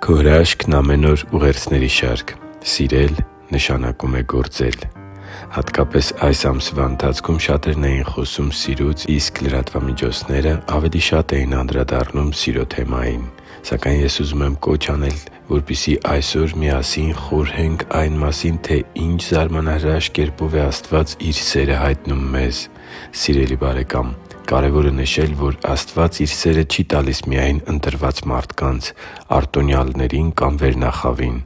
Քո հրաշքն ամեն օր ուղերձների շարք։ Սիրել նշանակում է գործել։ Հատկապես այս ամսվա ընթացքում շատերն էին խոսում սիրուց, իսկ լրատվամիջոցները ավելի շատ էին անդրադառնում սիրո թեմային։ Սակայն ես ուզում եմ կոչ անել, որպեսզի այսօր միասին խորհենք այն մասին, թե ինչ զարմանահրաշ կերպով է Աստված Իր սերը հայտնում մեզ։ Սիրելի՛ բարեկամ, կարևոր է նշել, որ Աստված Իր սերը չի տալիս միայն ընտրված մարդկանց, արտոնյալներին կամ վերնախավին։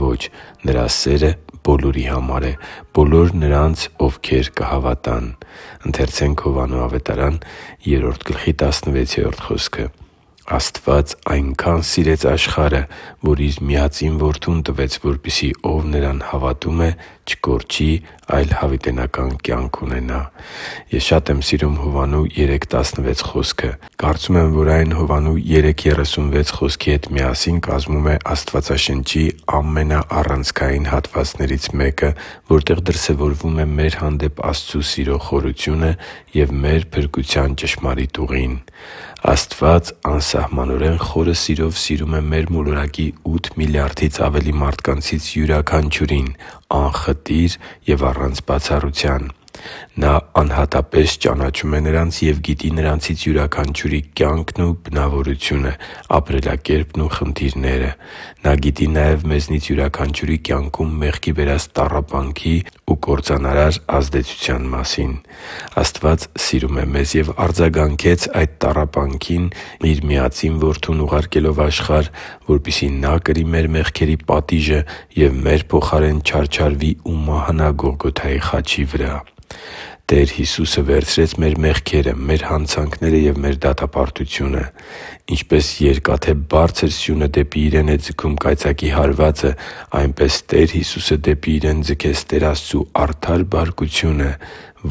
Ոչ, Նրա սերը բոլորի համար է, բոլոր նրանց, ովքեր կհավատան։ «Աստված այնքան սիրեց աշխարհը, որ Իր միածին Որդուն տվեց, որպեսզի ով Նրան հավատում է, չկորչի, այլ հավիտենական կյանք ունենա» (Հովհաննես 3․16)։ Ես շատ եմ սիրում Հովհաննես 3․16 խոսքը։ Կարծում եմ, որ այն Հովհաննես 3․36 խոսքի հետ միասին կազմում է Աստվածաշնչի ամենաառանցքային հատվածներից մեկը, որտեղ դրսևորվում է մեր հանդեպ Աստծու սիրո խորությունը և մեր փրկության ճշմարիտ ուղին։ Աստված անսահմանորեն խորը սիրով սիրում է մեր մոլորակի 8 միլիարդից ավելի մարդկանցից յուրաքանչյուրին, անխտիր և առանց բացառության։ Նա անհատապես ճանաչում է նրանց և գիտի նրանցից յուրաքանչյուրի կյանքն ու բնավորությունը, ապրելակերպն ու խնդիրները։ Նա գիտի նաև մեզնից յուրաքանչյուրի կյանքում մեղքի բերած տառապանքի ու կործանարար ազդեցության մասին։ Աստված սիրում է մեզ և արձագանքեց այդ տառապանքին Իր միածին Որդուն ուղարկելով աշխարհ, որպեսզի Նա կրի մեր մեղքերի պատիժը և մեր փոխարեն չարչարվի ու մահանա Գողգոթայի խաչի վրա։ Տեր Հիսուսը վերցրեց մեր մեղքերը, մեր հանցանքները և մեր դատապարտությունը։ Ինչպես երկաթե բարձր սյունը դեպի իրեն է ձգում կայծակի հարվածը, այնպես Տեր Հիսուսը դեպի Իրեն ձգեց Տեր Աստծու արդար բարկությունը,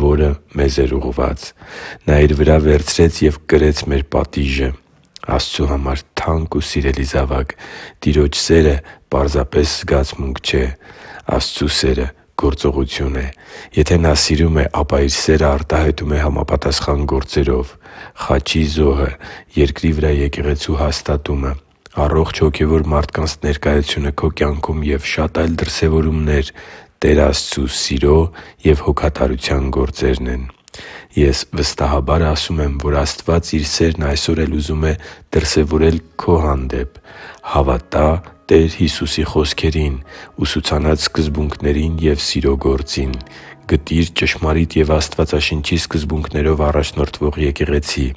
որը մեզ էր ուղղված։ Նա Իր վրա վերցրեց և կրեց մեր պատիժը։ Աստծու համար թանկ ու սիրելի՛ զավակ, Տիրոջ սերը պարզապես զգացմունք չէ։ Աստծու սերը գործողություն է։ Եթե Նա սիրում է, ապա Իր սերը արտահայտում է համապատասխան գործերով։ Խաչի զոհը, երկրի վրա եկեղեցու հաստատումը, առողջ հոգևոր մարդկանց ներկայությունը քո կյանքում և շատ այլ դրսևորումներ Տեր Աստծու սիրո և հոգատարության գործերն են։ Ես վստահաբար ասում եմ, որ Աստված Իր սերն այսօր էլ ուզում է դրսևորել քո հանդեպ։ Հավատա՛ Տեր Հիսուսի խոսքերին, ուսուցանած սկզբունքներին և սիրո գործին։ Գտի՛ր ճշմարիտ և Աստվածաշնչի սկզբունքներով առաջնորդվող եկեղեցի։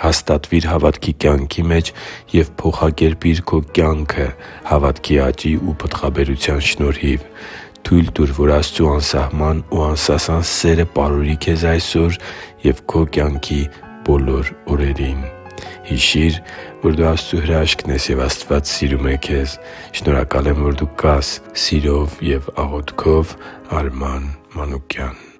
Հաստատվի՛ր հավատքի կյանքի մեջ և փոխակերպի՛ր քո կյանքը հավատքի աճի ու պտղաբերության շնորհիվ։ Թույլ տուր, որ Աստծու անսահման ու անսասան սերը պարուրի քեզ այսօր և քո կյանքի բոլոր օրերին։ Հիշի՛ր, որ դու Աստծո հրաշքն ես, և Աստված սիրում է քեզ։ Շնորհակալ եմ, որ դու կա՛ս։ Սիրով և աղոթքով, Արման Մանուկյան։